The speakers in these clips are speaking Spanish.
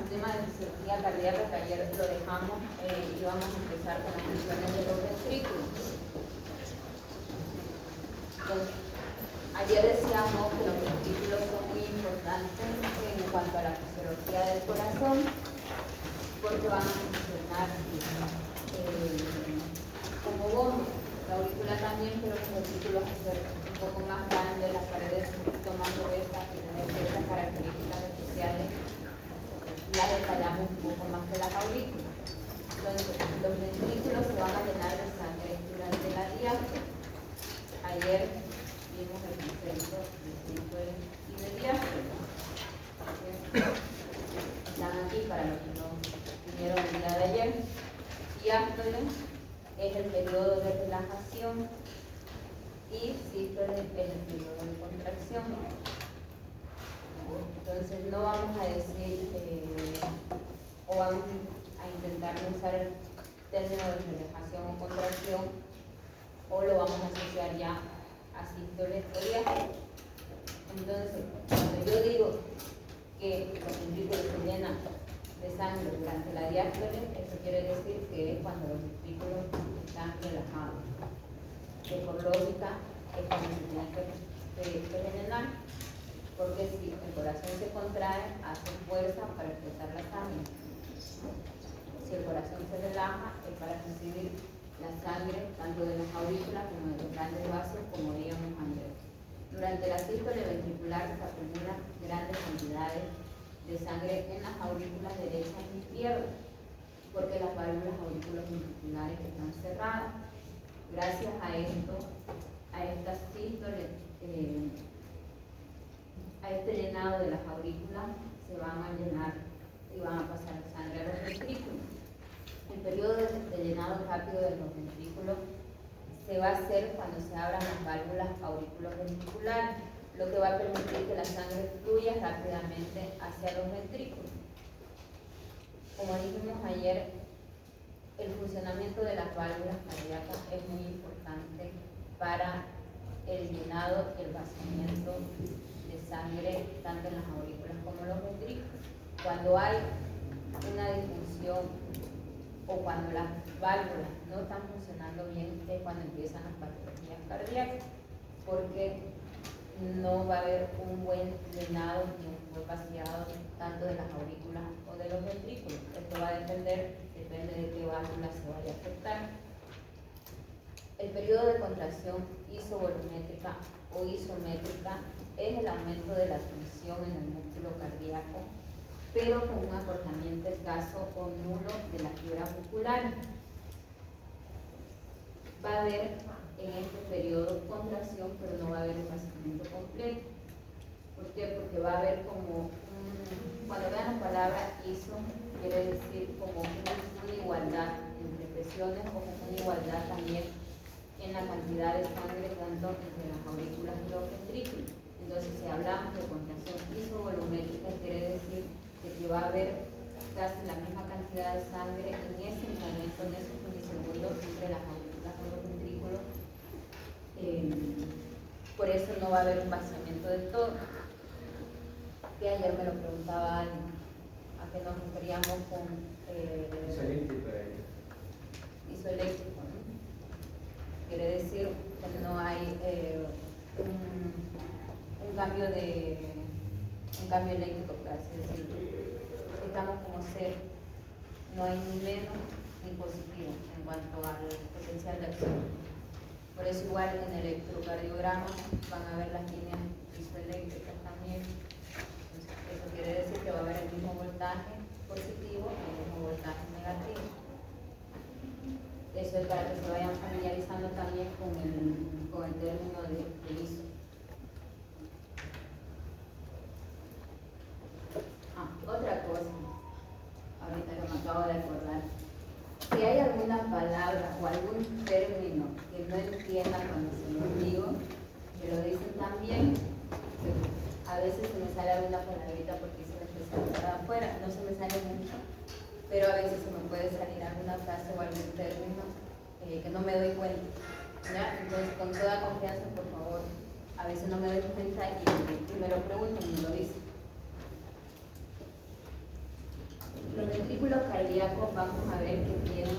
tema de fisiología cardíaca que ayer lo dejamos y vamos a empezar con las funciones de los ventrículos. Entonces, ayer decíamos que los ventrículos son muy importantes en cuanto a la fisiología del corazón porque van a funcionar como bomba. La aurícula también, pero los ventrículos van a ser un poco más grandes, las paredes un poquito más gruesas y tener ciertas características especiales. Las detallamos un poco más que las aurículas. Entonces, los ventrículos se van a llenar de sangre durante la diástole. Ayer vimos el concepto de sístole y de diástole. Están aquí para los que no vinieron el día de ayer. Diástole es el periodo de relajación y sístole es el periodo de contracción. Entonces no vamos a decir o vamos a intentar usar el término de relajación o contracción o lo vamos a asociar ya a sístole o diástole. Entonces, cuando yo digo que los ventrículos se llenan de sangre durante la diástole, eso quiere decir que es cuando los ventrículos están relajados. Que por lógica es cuando se tiene que rellenar, porque si el corazón se contrae, hace fuerza para explotar la sangre. Si el corazón se relaja, es para recibir la sangre tanto de las aurículas como de los grandes vasos, como veíamos antes. Durante la sístole ventricular se acumulan grandes cantidades de sangre en las aurículas derechas y izquierdas, porque las válvulas auriculoventriculares están cerradas. Gracias a esto, a esta sístole, a este llenado de las aurículas, se van a llenar y van a pasar sangre a los ventrículos. El periodo de llenado rápido de los ventrículos se va a hacer cuando se abran las válvulas auriculoventriculares, lo que va a permitir que la sangre fluya rápidamente hacia los ventrículos. Como dijimos ayer, el funcionamiento de las válvulas cardíacas es muy importante para el llenado y el vaciamiento de sangre tanto en las aurículas como en los ventrículos. Cuando hay una disfunción o cuando las válvulas no están funcionando bien es cuando empiezan las patologías cardíacas, porque no va a haber un buen llenado ni un buen vaciado tanto de las aurículas o de los ventrículos. Esto va a depende de qué válvula se vaya a afectar. El periodo de contracción isovolumétrica o isométrica es el aumento de la tensión en el músculo cardíaco, pero con un acortamiento escaso o nulo de la fibra muscular. Va a haber en este periodo contracción, pero no va a haber un vaciamiento completo. ¿Por qué? Porque va a haber como cuando vean la palabra iso, quiere decir como una igualdad entre presiones o como una igualdad también en la cantidad de sangre tanto entre las aurículas y los ventrículos. Entonces, si hablamos de contracción isovolumétrica, quiere decir que va a haber casi la misma cantidad de sangre en ese momento, en esos milisegundos entre las aurículas y los ventrículos. Por eso no va a haber un vaciamiento del todo. Que ayer me lo preguntaba alguien, a qué nos referíamos con isoeléctrico, ¿no? Quiere decir que no hay un cambio eléctrico, por así decirlo. Estamos como cero, no hay ni menos ni positivo en cuanto al potencial de acción. Por eso igual en el electrocardiograma van a ver las líneas isoeléctricas también. Entonces, eso quiere decir que va a haber el mismo voltaje positivo y el mismo voltaje negativo. Eso es para que se vayan familiarizando también con el término de ISO. Otra cosa, ahorita que me acabo de acordar, si hay alguna palabra o algún término que no entiendan cuando se los digo, me lo dicen también. A veces se me sale alguna palabrita porque hice la especialidad afuera, no se me sale mucho, pero a veces se me puede salir alguna frase o algún término que no me doy cuenta, ¿ya? Entonces, con toda confianza, por favor, a veces no me doy cuenta y me lo pregunto y me lo dicen. ventrículos cardíacos vamos a ver que tienen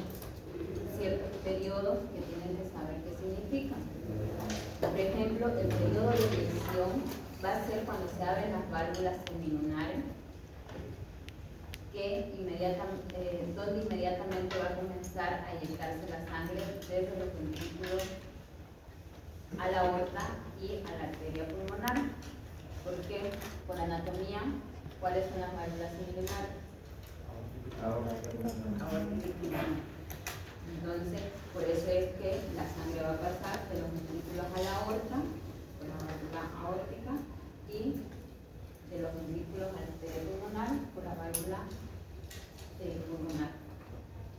ciertos periodos que tienen que saber qué significan. Por ejemplo, el periodo de eyección va a ser cuando se abren las válvulas semilunares, donde inmediatamente va a comenzar a eyectarse la sangre desde los ventrículos a la aorta y a la arteria pulmonar. Porque por anatomía, ¿cuáles son las válvulas semilunares? Entonces, por eso es que la sangre va a pasar de los ventrículos a la aorta, por la válvula aórtica, y de los ventrículos a la arteria pulmonar, por la válvula pulmonar.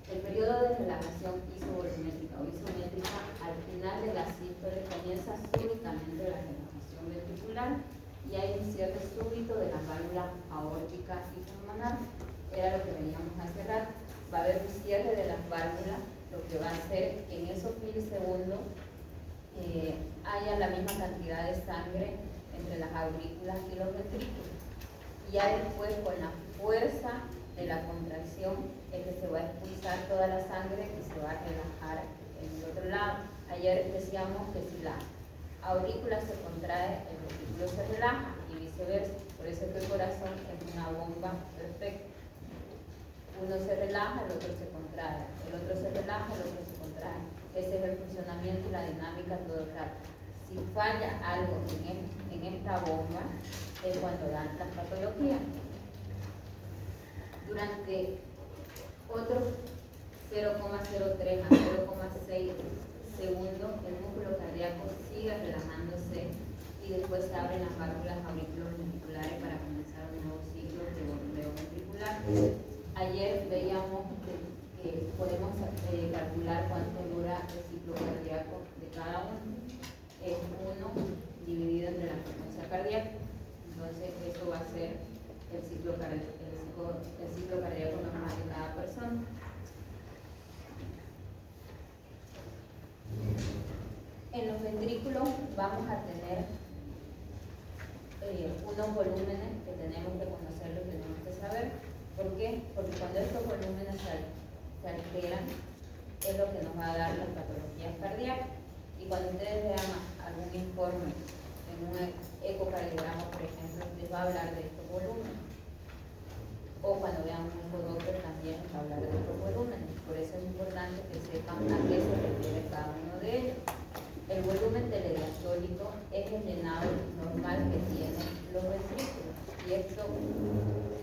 El periodo de relajación isovolumétrica o isométrica al final de la sístole comienza súbitamente la relajación ventricular y hay un cierre súbito de las válvulas aórtica y pulmonar. Era lo que veníamos hace rato. Va a haber un cierre de las válvulas, lo que va a hacer que en esos milisegundos haya la misma cantidad de sangre entre las aurículas y los ventrículos. Y ya después, con la fuerza de la contracción, es que se va a expulsar toda la sangre y se va a relajar en el otro lado. Ayer decíamos que si la aurícula se contrae, el ventrículo se relaja y viceversa. Por eso es que el corazón es una bomba perfecta. Uno se relaja, el otro se contrae. El otro se relaja, el otro se contrae. Ese es el funcionamiento y la dinámica todo el rato. Si falla algo en esta bomba, es cuando dan las patologías. Durante otros 0,03 a 0,6 segundos, el músculo cardíaco sigue relajándose y después se abren las válvulas auriculoventriculares para comenzar un nuevo ciclo de bombeo ventricular. Ayer veíamos que podemos calcular cuánto dura el ciclo cardíaco de cada uno. Es 1 dividido entre la frecuencia cardíaca. Entonces, eso va a ser el ciclo cardíaco normal de cada persona. En los ventrículos vamos a tener unos volúmenes que tenemos que conocer, que tenemos que saber. ¿Por qué? Porque cuando estos volúmenes se alteran, es lo que nos va a dar las patologías cardíacas. Y cuando ustedes vean algún informe en un ecocardiograma, por ejemplo, les va a hablar de estos volúmenes. O cuando vean un ecodoctor también les va a hablar de estos volúmenes. Por eso es importante que sepan a qué se refiere cada uno de ellos. El volumen telediastólico es el llenado normal que tienen los ventrículos. Y esto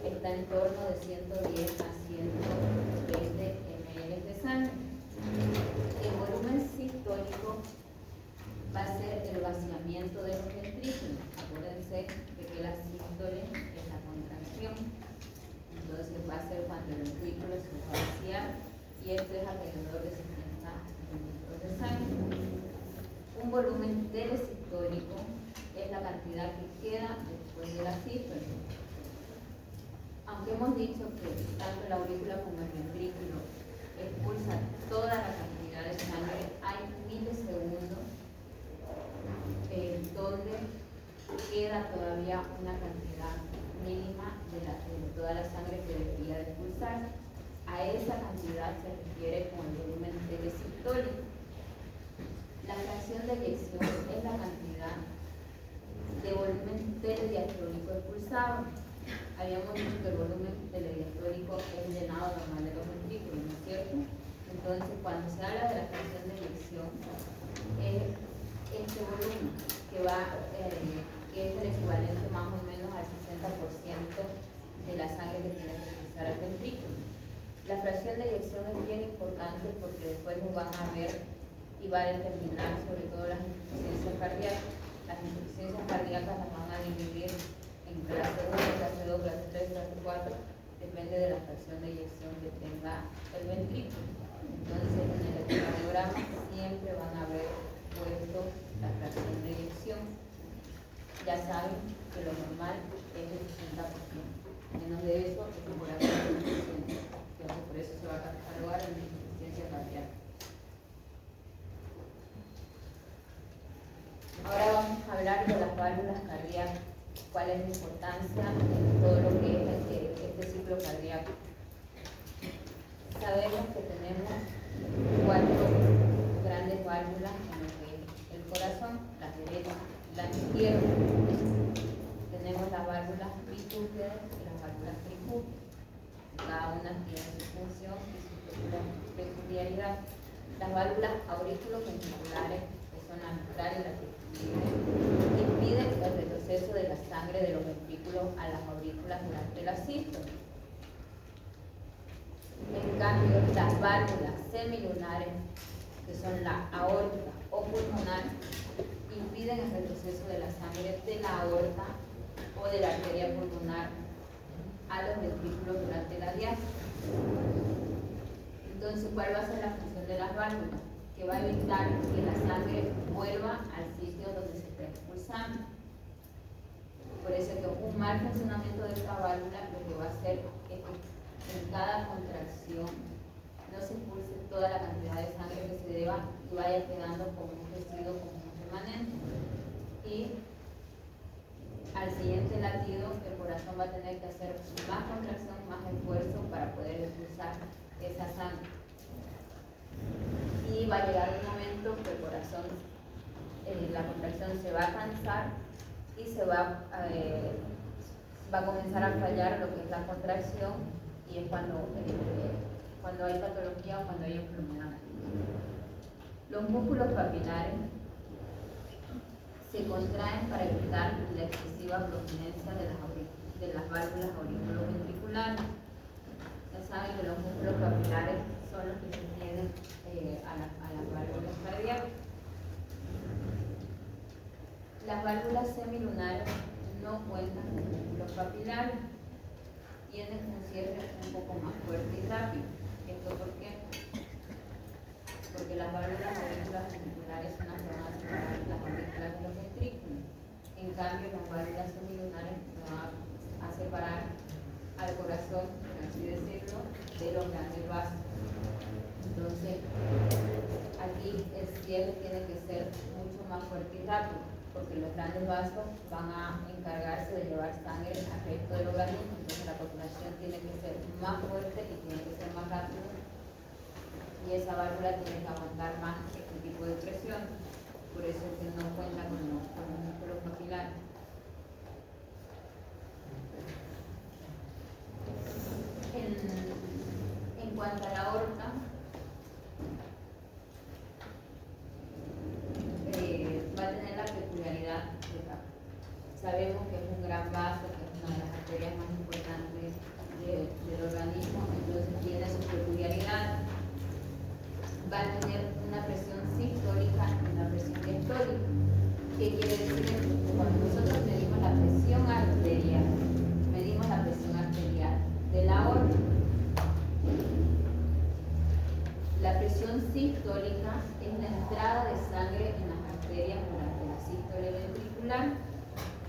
está en torno de 110 a 120 ml de sangre. El volumen sistólico va a ser el vaciamiento de los ventrículos. Acuérdense de que la sístole es la contracción. Entonces va a ser cuando el ventrículo se va a vaciar y esto es alrededor de 70 mililitros de sangre. Un volumen telesistólico es la cantidad que queda después de la sístole. Aunque hemos dicho que tanto la aurícula como el ventrículo expulsan toda la cantidad de sangre, hay milisegundos donde queda todavía una cantidad mínima de toda la sangre que debería de expulsar. A esa cantidad se refiere con el volumen telesistólico. La fracción de eyección es la cantidad de volumen telediastólico expulsado. Habíamos dicho que el volumen telediastólico es el llenado normal de los ventrículos, ¿no es cierto? Entonces, cuando se habla de la fracción de eyección, es este volumen que es el equivalente más o menos al 60% de la sangre que tiene que expulsar al ventrículo. La fracción de eyección es bien importante porque después nos van a ver y va a determinar sobre todo las insuficiencias cardíacas. Las insuficiencias cardíacas las van a dividir en clase 1, clase 2, clase 3, clase 4, depende de la fracción de eyección que tenga el ventrículo. Entonces, en el ecocardiograma siempre van a ver puesto la fracción de eyección. Ya saben que lo normal es el 60%. Menos de eso es por ahí el 100%. Entonces, por eso se va a catalogar en insuficiencia cardíaca. Ahora vamos a hablar de las válvulas cardíacas, cuál es la importancia de todo lo que es este ciclo cardíaco. sabemos que tenemos 4 grandes válvulas en lo que es el corazón, la derecha, la izquierda. Tenemos las válvulas bicúspides y las válvulas tricúspides. Cada una tiene su función y su peculiaridad. Las válvulas aurículo-ventriculares, que son la mitral y la tricuspide, impiden el retroceso de la sangre de los ventrículos a las aurículas durante la sístole. En cambio, las válvulas semilunares, que son la aórtica o pulmonar, impiden el retroceso de la sangre de la aorta o de la arteria pulmonar a los ventrículos durante la diástole. Entonces, ¿cuál va a ser la función de las válvulas? Que va a evitar que la sangre vuelva al sitio donde se está expulsando. Por eso es que un mal funcionamiento de esta válvula lo que va a hacer es que en cada contracción no se expulse toda la cantidad de sangre que se deba y vaya quedando como un residuo, como un remanente. Y al siguiente latido el corazón va a tener que hacer más contracción, más esfuerzo para poder expulsar esa sangre. Y va a llegar un momento que el corazón, la contracción se va a cansar y se va a comenzar a fallar lo que es la contracción, y es cuando hay patología o cuando hay enfermedad. Los músculos papilares se contraen para evitar la excesiva prominencia de las válvulas auriculoventriculares. Ya saben que los músculos papilares son los que sostienen a las válvulas cardíacas. Las válvulas semilunares no cuentan con músculos papilares, tienen un cierre un poco más fuerte y rápido. ¿Esto por qué? Porque las válvulas auriculoventriculares son las que van a separar las aurículas de los ventrículos. En cambio, las válvulas semilunares van a separar al corazón, por así decirlo, de los grandes vasos. Entonces, aquí el cierre tiene que ser mucho más fuerte y rápido, porque los grandes vasos van a encargarse de llevar sangre al resto del organismo. Entonces, la contracción tiene que ser más fuerte y tiene que ser más rápido, y esa válvula tiene que aguantar más este tipo de presión. Por eso es que no cuenta con los músculos papilares. En cuanto a la aorta, va a tener la peculiaridad de que sabemos que es un gran vaso, que es una de las arterias más importantes del organismo, entonces tiene su peculiaridad. Va a tener una presión sistólica y una presión diastólica. ¿Qué quiere decir esto? Cuando nosotros medimos la presión arterial de la aorta, la presión sistólica es la entrada de sangre en las arterias durante la sístole ventricular.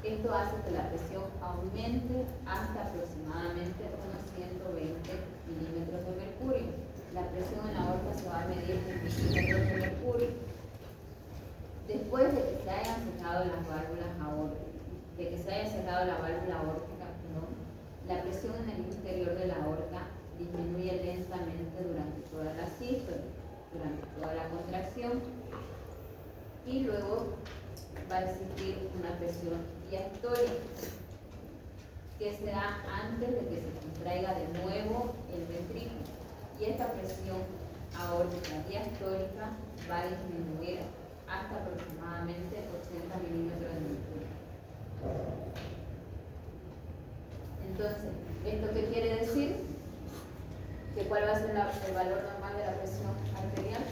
Esto hace que la presión aumente hasta aproximadamente unos 120 milímetros de mercurio. La presión en la aorta se va a medir en milímetros de mercurio. Después de que se hayan cerrado las válvulas aórticas, la presión en el interior de la aorta disminuye lentamente durante toda la sístole, durante toda la contracción, y luego va a existir una presión diastólica, que se da antes de que se contraiga de nuevo el ventrículo. Y esta presión aórtica diastólica va a disminuir hasta aproximadamente 80 milímetros de mercurio. Entonces, ¿esto qué quiere decir? ¿Que cuál va a ser el valor normal de la presión arterial?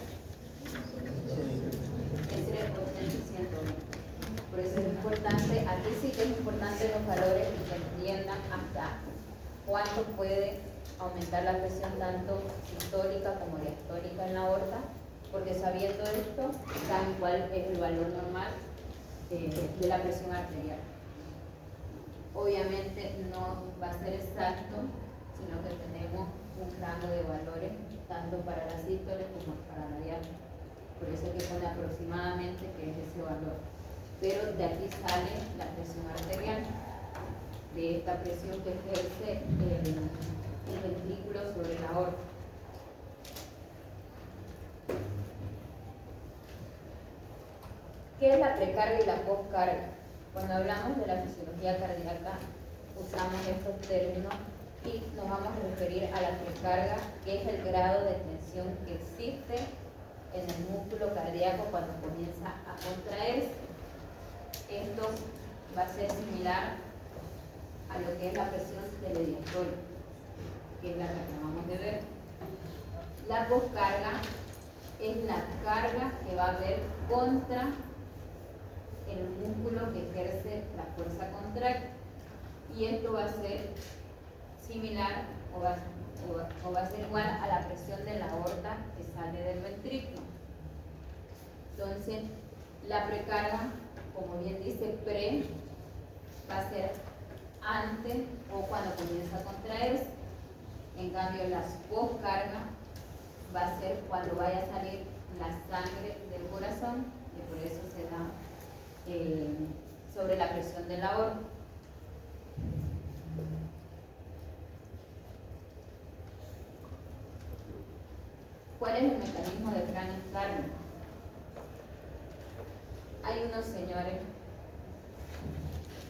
Ese es el porcentaje 120. Por eso es importante, aquí sí que es importante los valores y que entiendan hasta cuánto puede aumentar la presión tanto sistólica como diastólica en la aorta, porque sabiendo esto, saben cuál es el valor normal de la presión arterial. Obviamente no va a ser exacto, sino que tenemos un rango de valores tanto para la sístole como para la diástole. Por eso es que pone aproximadamente que es ese valor. Pero de aquí sale la presión arterial, de esta presión que ejerce el ventrículo sobre la aorta. ¿Qué es la precarga y la poscarga? Cuando hablamos de la fisiología cardíaca, usamos estos términos y nos vamos a referir a la precarga, que es el grado de tensión que existe en el músculo cardíaco cuando comienza a contraerse. Esto va a ser similar a lo que es la presión telediastólica, que es la que acabamos de ver. La poscarga es la carga que va a haber contra el músculo que ejerce la fuerza contracta, y esto va a ser similar o va a ser igual a la presión de la aorta que sale del ventrículo. Entonces, la precarga, como bien dice, va a ser antes o cuando comienza a contraerse. En cambio, la poscarga va a ser cuando vaya a salir la sangre del corazón, y por eso se da sobre la presión de la aorta. ¿Cuál es el mecanismo del cráneo externo? Hay unos señores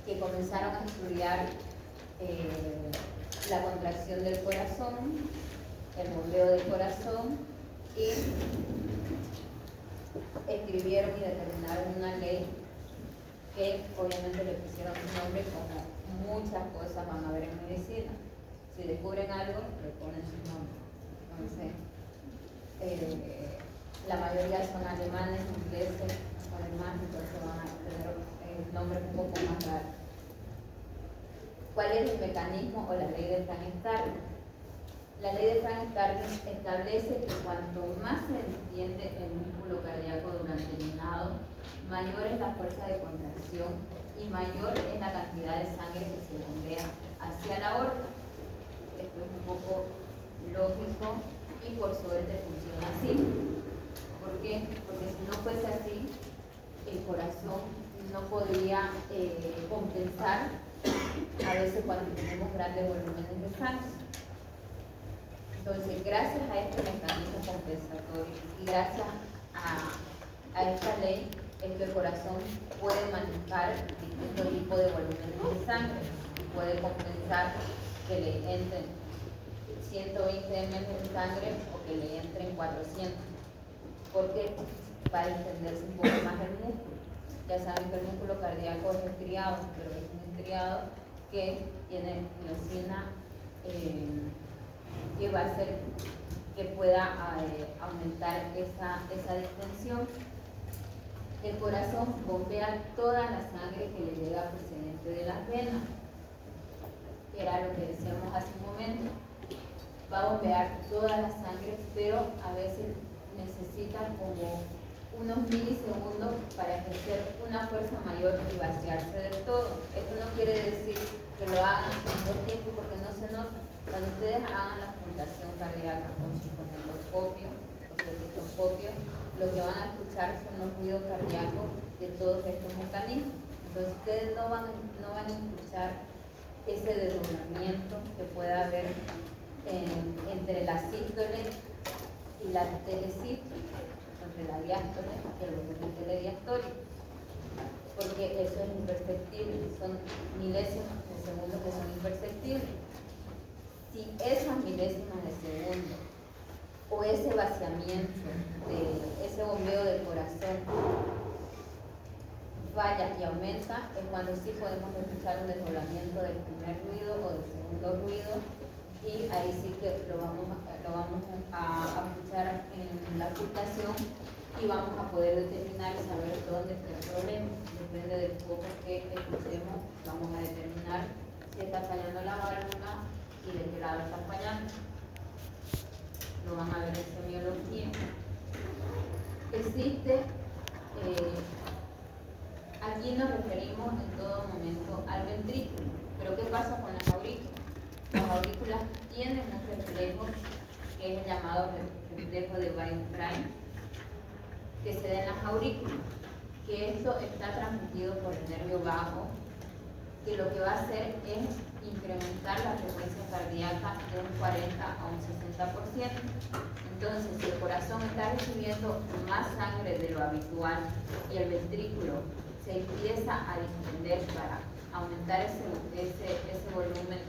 que comenzaron a estudiar la contracción del corazón, el bombeo del corazón, y escribieron y determinaron una ley que obviamente le pusieron un nombre, como muchas cosas van a ver en medicina. Si descubren algo, le ponen su nombre. Entonces, la mayoría son alemanes, ingleses, alemanes, entonces van a tener nombres un poco más raros. ¿Cuál es el mecanismo o la ley de Frank-Starling? La ley de Frank-Starling establece que cuanto más se extiende el músculo cardíaco durante el llenado, mayor es la fuerza de contracción y mayor es la cantidad de sangre que se bombea hacia la aorta. Esto es un poco lógico y por suerte funciona así. ¿Por qué? Porque si no fuese así, el corazón no podría compensar a veces cuando tenemos grandes volúmenes de sangre. Entonces, gracias a este mecanismo compensatorio y gracias a esta ley, es que el corazón puede manejar distintos tipos de volúmenes de sangre y puede compensar que le entren 120 ml de sangre o que le entren 400, porque va a extenderse un poco más el músculo. Ya saben que el músculo cardíaco es estriado, pero es un estriado que tiene miosina, que va a hacer que pueda aumentar esa distensión. El corazón bombea toda la sangre que le llega procedente de las venas, que era lo que decíamos hace un momento. Va a bombear toda la sangre, pero a veces necesita como unos milisegundos para ejercer una fuerza mayor y vaciarse del todo. Esto no quiere decir que lo hagan en dos tiempos porque no se nota. Cuando ustedes hagan la puntación cardíaca con su fonendoscopio o su estetoscopio, lo que van a escuchar son los ruidos cardíacos de todos estos mecanismos. Entonces ustedes no van a escuchar ese desdoblamiento que pueda haber entre la sístole y la telesístole, entre la diástole y el volumen telediastólico, porque eso es imperceptible, son milésimas de segundo que son imperceptibles. Si esas milésimas de segundo o ese vaciamiento, ese bombeo del corazón falla y aumenta, es cuando sí podemos escuchar un desdoblamiento del primer ruido o del segundo ruido, y ahí sí que lo vamos a escuchar en la ocultación y vamos a poder determinar y saber dónde está el problema. Depende del foco que escuchemos, vamos a determinar si está fallando la válvula y de qué lado está fallando. Lo van a ver en semiología. Existe, aquí nos referimos en todo momento al ventrículo, pero ¿qué pasa con las aurículas? Las aurículas tienen un reflejo que es el llamado reflejo de Weinstein, que se da en las aurículas, que esto está transmitido por el nervio vago, que lo que va a hacer es incrementar la frecuencia cardíaca de un 40 a un 60%. Entonces, si el corazón está recibiendo más sangre de lo habitual y el ventrículo se empieza a distender para aumentar ese volumen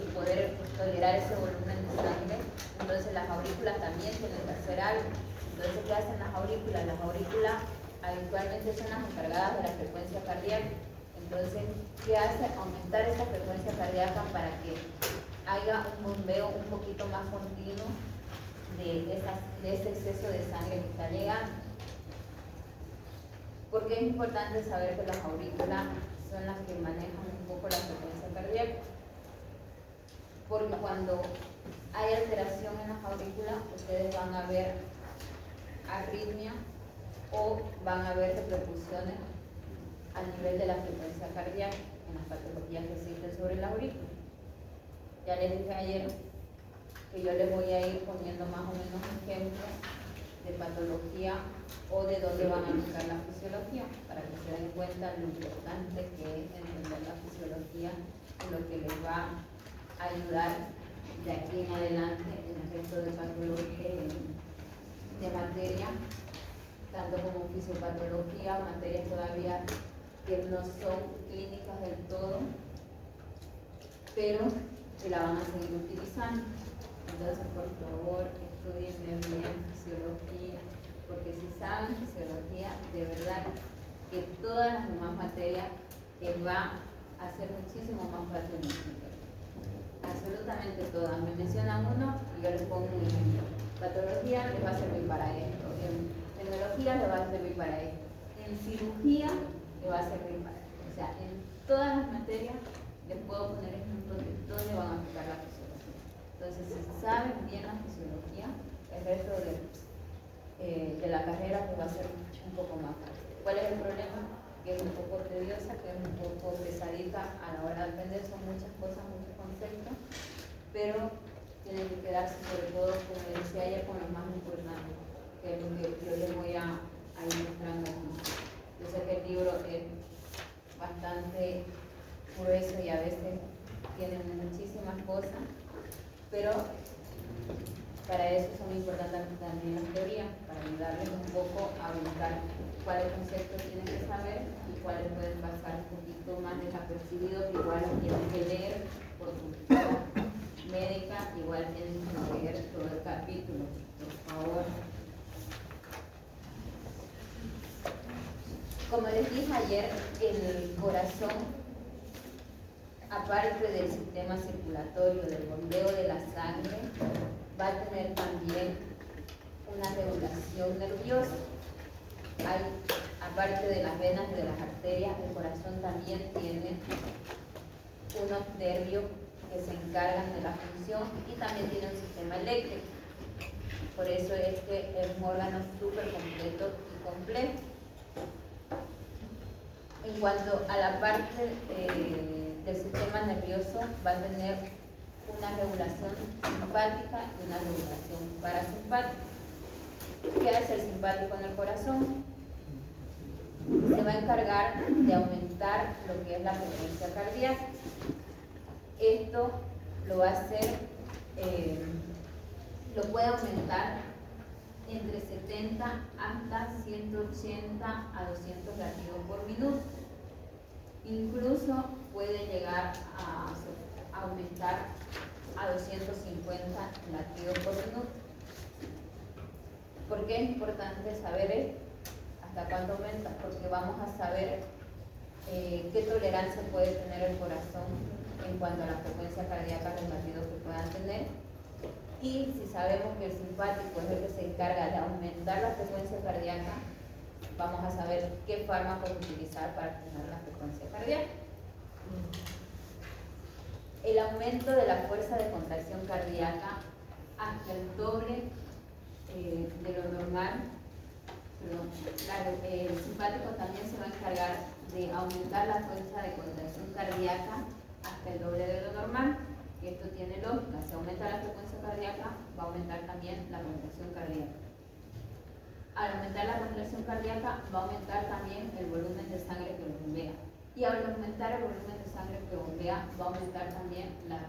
y poder tolerar ese volumen de sangre, entonces las aurículas también tienen que hacer algo. Entonces, ¿qué hacen las aurículas? Las aurículas habitualmente son las encargadas de la frecuencia cardíaca. Entonces, ¿qué hace? Aumentar esa frecuencia cardíaca para que haya un bombeo un poquito más continuo de ese exceso de sangre que está llegando. ¿Por qué es importante saber que las aurículas son las que manejan un poco la frecuencia cardíaca? Porque cuando hay alteración en las aurículas, ustedes van a ver arritmia o van a ver repercusiones a nivel de la frecuencia cardíaca en las patologías que existen sobre la aurícula. Ya les dije ayer que yo les voy a ir poniendo más o menos ejemplos de patología o de dónde van a buscar la fisiología, para que se den cuenta lo importante que es entender la fisiología y lo que les va a ayudar de aquí en adelante en el resto de patología de materia, tanto como fisiopatología, materias todavía que no son clínicas del todo, pero que la van a seguir utilizando. Entonces, por favor, estudien bien fisiología, porque si saben fisiología, de verdad que todas las demás materias les va a ser muchísimo más fácil de entender. Absolutamente todas. Me mencionan uno y yo les pongo un ejemplo. Patología les va a servir para esto, en tecnología les va a servir para esto, en cirugía les va a servir para esto. O sea, en todas las materias les puedo poner ejemplos de dónde van a aplicar la fisiología. Entonces, si saben bien la fisiología, el resto de la carrera pues va a ser un poco más fácil. ¿Cuál es el problema? Que es un poco tediosa, que es un poco pesadita a la hora de aprender, son muchas cosas, muchos conceptos, pero tienen que quedarse sobre todo, como decía ayer, con lo más importante, que es lo que yo les voy a ir mostrando aquí. Yo sé que el libro es bastante grueso y a veces tiene muchísimas cosas, pero para eso son importantes también las teorías, para ayudarles un poco a buscar cuáles conceptos tienen que saber y cuáles pueden pasar un poquito más desapercibidos, que igual tienen que leer por cultura médica, igual tienen que leer todo el capítulo, por favor. Como les dije ayer, el corazón, aparte del sistema circulatorio, del bombeo de la sangre, va a tener también una regulación nerviosa. Aparte de las venas y de las arterias, el corazón también tiene unos nervios que se encargan de la función y también tiene un sistema eléctrico. Por eso es que es un órgano súper completo y complejo. En cuanto a la parte del sistema nervioso, va a tener una regulación simpática y una regulación parasimpática. ¿Qué hace el simpático en el corazón? Se va a encargar de aumentar lo que es la frecuencia cardíaca. Esto lo va a hacer, lo puede aumentar entre 70 hasta 180 a 200 latidos por minuto. Incluso puede llegar a aumentar a 250 latidos por minuto. ¿Por qué es importante saber esto? ¿Hasta cuánto aumenta? Porque vamos a saber qué tolerancia puede tener el corazón en cuanto a la frecuencia cardíaca, los latidos que puedan tener. Y si sabemos que el simpático es el que se encarga de aumentar la frecuencia cardíaca, vamos a saber qué fármacos utilizar para tener la frecuencia cardíaca. El aumento de la fuerza de contracción cardíaca hasta el doble de lo normal. El simpático también se va a encargar de aumentar la fuerza de contracción cardíaca hasta el doble de lo normal. Y esto tiene lógica: si aumenta la frecuencia cardíaca, va a aumentar también la contracción cardíaca. Al aumentar la contracción cardíaca, va a aumentar también el volumen de sangre que bombea. Y al aumentar el volumen de sangre que bombea, va a aumentar también la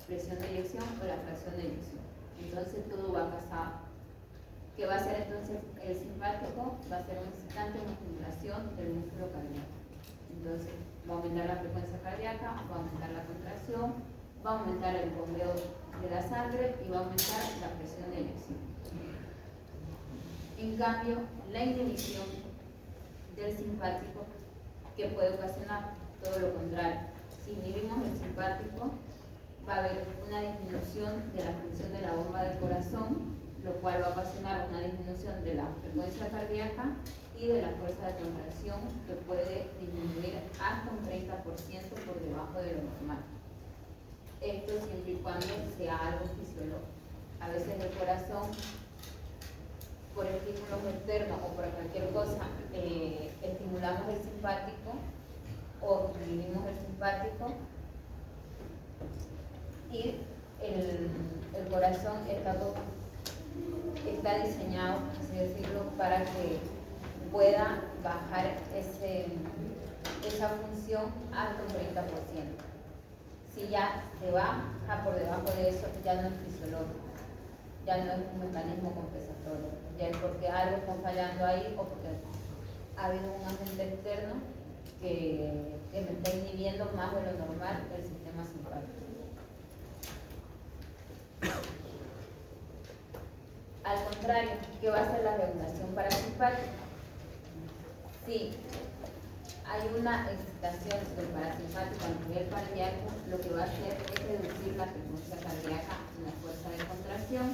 presión de eyección o la fracción de eyección. Entonces todo va casado. ¿Qué va a hacer entonces el simpático? Va a ser un excitante, una estimulación del músculo cardíaco. Entonces va a aumentar la frecuencia cardíaca, va a aumentar la contracción, va a aumentar el bombeo de la sangre y va a aumentar la presión de eyección. En cambio, la inhibición del simpático, que puede ocasionar todo lo contrario. Si inhibimos el simpático, va a haber una disminución de la función de la bomba del corazón, lo cual va a ocasionar una disminución de la frecuencia cardíaca y de la fuerza de contracción, que puede disminuir hasta un 30% por debajo de lo normal. Esto siempre y cuando sea algo fisiológico. A veces el corazón, por estímulos externos o por cualquier cosa, estimulamos el simpático o inhibimos el simpático y el corazón está diseñado, así decirlo, para que pueda bajar esa función hasta un 30%. Si ya se baja por debajo de eso, ya no es fisiológico, ya no es un mecanismo compensatorio, ya es porque algo está fallando ahí o porque ha habido un agente externo que me está inhibiendo más de lo normal el sistema simpático. Al contrario, ¿qué va a hacer la regulación parasimpática? Si hay una excitación del parasimpático a nivel cardíaco, lo que va a hacer es reducir la frecuencia cardíaca y la fuerza de contracción.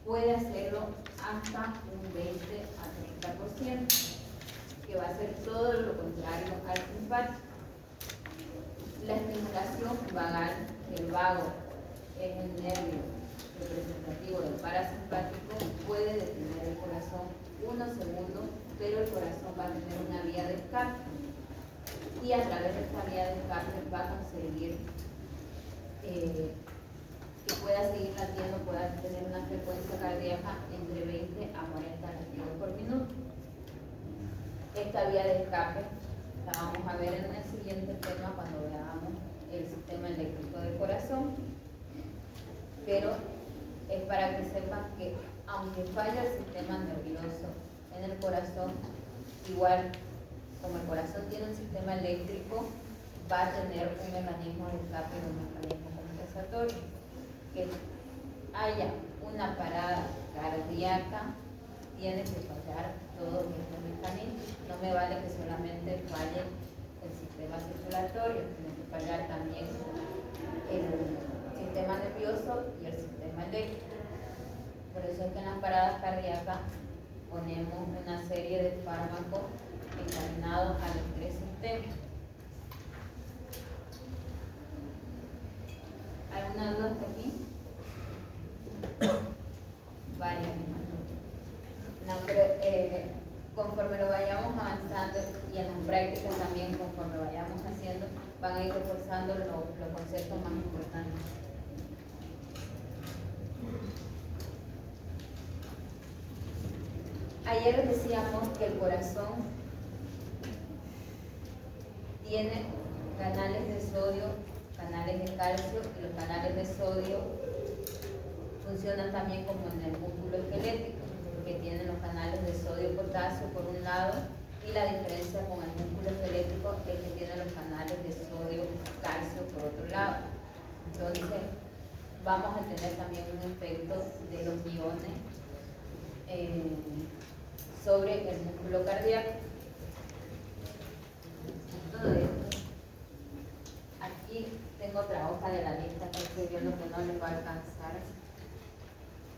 Puede hacerlo hasta un 20 a 30%, que va a ser todo lo contrario al simpático. La estimulación vagal, el vago es el nervio representativo del parasimpático, puede detener el corazón unos segundos, pero el corazón va a tener una vía de escape y a través de esta vía de escape va a conseguir que pueda seguir latiendo, pueda tener una frecuencia cardíaca entre 20 a 40 latidos por minuto. Esta vía de escape la vamos a ver en el siguiente tema cuando veamos el sistema eléctrico del corazón, pero es para que sepan que aunque falla el sistema nervioso en el corazón, igual como el corazón tiene un sistema eléctrico, va a tener un mecanismo de escape y un mecanismo compensatorio. Que haya una parada cardíaca, tiene que fallar todo este mecanismo. No me vale que solamente falle el sistema circulatorio, tiene que fallar también el sistema nervioso y el sistema eléctrico. Por eso es que en las paradas cardíacas ponemos una serie de fármacos encaminados a los tres sistemas. ¿Alguna duda hasta aquí? Varias. No, pero conforme lo vayamos avanzando y en las prácticas también, conforme vayamos haciendo, van a ir reforzando los conceptos más importantes. Ayer decíamos que el corazón tiene canales de sodio, canales de calcio, y los canales de sodio funcionan también como en el músculo esquelético, porque tienen los canales de sodio-potasio por un lado, y la diferencia con el músculo esquelético es que tiene los canales de sodio-calcio por otro lado. Entonces, vamos a tener también un efecto de los iones sobre el músculo cardíaco. Todo esto. Aquí tengo otra hoja de la lista que estoy viendo que no les va a alcanzar.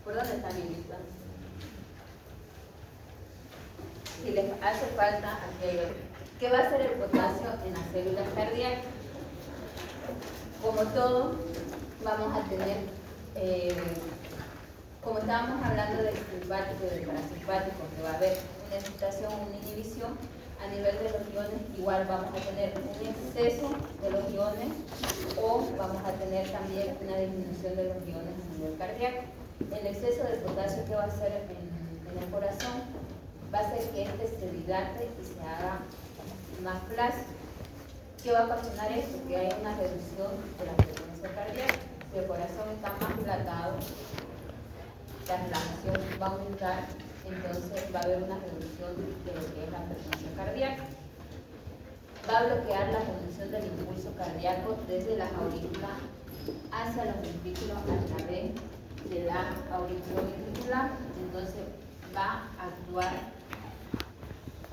¿Por dónde está mi lista? Si les hace falta, aquí hay otro. ¿Qué va a hacer el potasio en las células cardíacas? Como todo, vamos a tener, como estábamos hablando del simpático y del parasimpático, que va a haber una excitación, una inhibición, a nivel de los iones igual vamos a tener un exceso de los iones o vamos a tener también una disminución de los iones a nivel cardíaco. El exceso de potasio que va a hacer en el corazón va a hacer que este se dilate y se haga más flácido. ¿Qué va a ocasionar esto? Que haya una reducción de la frecuencia cardíaca. Si el corazón está más dilatado, la relajación va a aumentar, entonces va a haber una reducción de lo que es la frecuencia cardíaca. Va a bloquear la conducción del impulso cardíaco desde las aurículas hacia los ventrículos a través de la auriculoventricular. Entonces va a actuar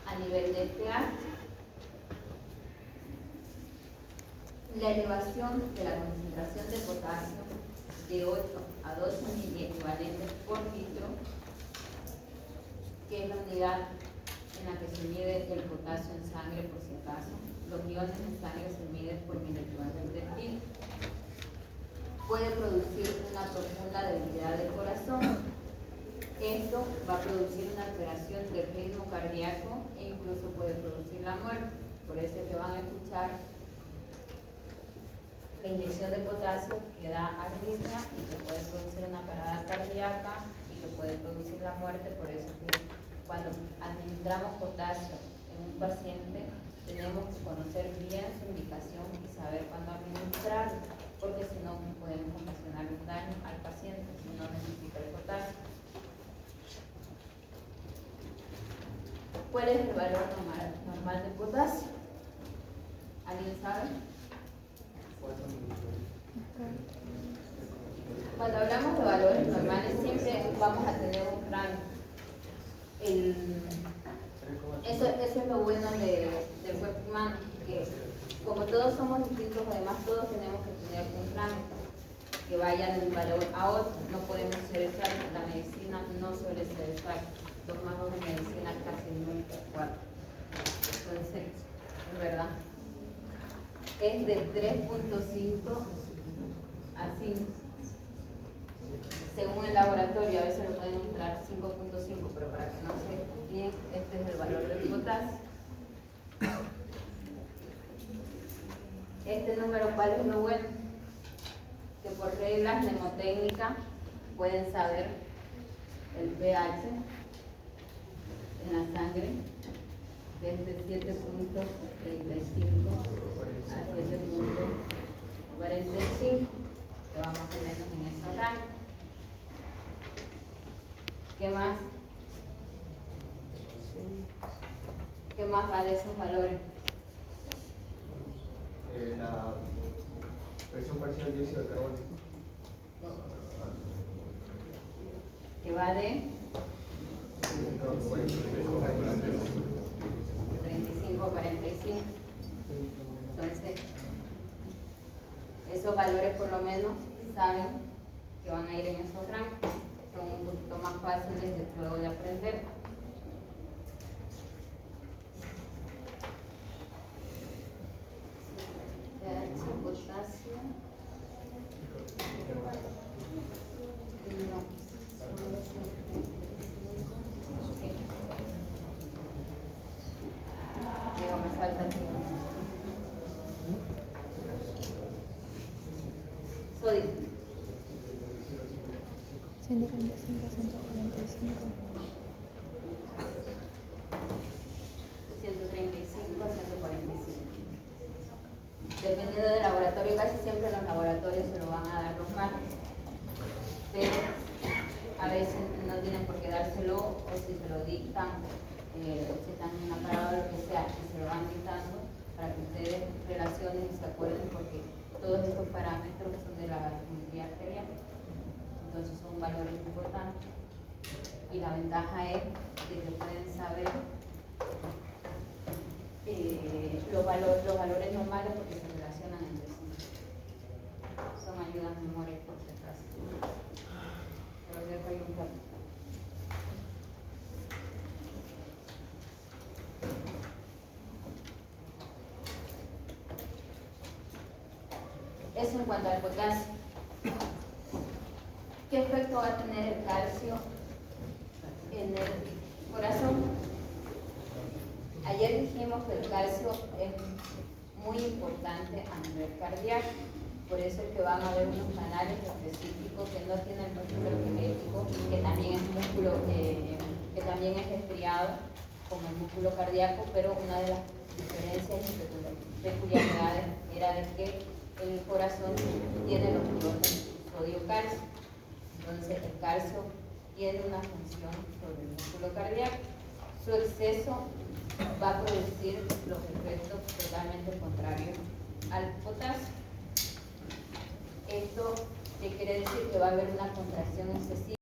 a nivel del pH. La elevación de la concentración de potasio de 8 a 12 miliequivalentes por litro, que es la unidad en la que se mide el potasio en sangre, por si acaso. Los iones en sangre se miden por miliequivalentes por litro. Puede producir una profunda debilidad del corazón. Esto va a producir una alteración del ritmo cardíaco e incluso puede producir la muerte. Por eso es que van a escuchar la inyección de potasio que da arritmia y que puede producir una parada cardíaca y que puede producir la muerte. Por eso es que cuando administramos potasio en un paciente tenemos que conocer bien su indicación y saber cuándo administrarlo, porque si no podemos ocasionar un daño al paciente si no necesita el potasio. ¿Cuál es el valor normal de potasio? ¿Alguien sabe? Cuando hablamos de valores normales siempre vamos a tener un rango. Eso es lo bueno del cuerpo humano, que como todos somos distintos, además todos tenemos que tener un rango que vaya de un valor a otro. No podemos ser exactos, la medicina no suele ser exacta. 2 más 2 en medicina casi nunca 4. Entonces, es verdad. Es de 3.5 a 5. Según el laboratorio, a veces lo pueden mostrar 5.5, pero para que no se bien, este es el valor del potasio. Este número, ¿cuál es lo bueno? Que por reglas mnemotécnicas pueden saber el pH en la sangre desde 7.35 a 7.45, que vamos a tener en ese rango. ¿Qué más? ¿Qué más vale esos valores? La presión parcial de dióxido de carbono. ¿Qué vale? 35 a 45. Entonces, esos valores por lo menos saben que van a ir en esos rangos. Son un poquito más fáciles de luego de aprender. pH, potasio. No. Digo, me falta aquí. Sodio. 135, 145. 135 a 145. Dependiendo del laboratorio, casi siempre los laboratorios se lo van a dar los marcos, pero a veces no tienen por qué dárselo, o si se lo dictan, o si están en una parada o lo que sea, y se lo van dictando para que ustedes relacionen y se acuerden, porque todos estos parámetros son de la gasometría arterial, entonces son valores importantes. Y la ventaja es de que pueden saber los valores normales porque se relacionan entre sí. Son ayudas de memoria por si acaso. Pero dejo ahí un poco. Eso en cuanto al potasio. ¿Qué efecto va a tener el calcio en el corazón? Ayer dijimos que el calcio es muy importante a nivel cardíaco, por eso es que van a haber unos canales específicos que no tienen músculo esquelético, que también es músculo, que también es estriado como el músculo cardíaco, pero una de las diferencias y peculiaridades era de que el corazón tiene los iones sodio-calcio. Entonces el calcio tiene una función sobre el músculo cardíaco. Su exceso va a producir los efectos totalmente contrarios al potasio. Esto ¿qué quiere decir? Que va a haber una contracción excesiva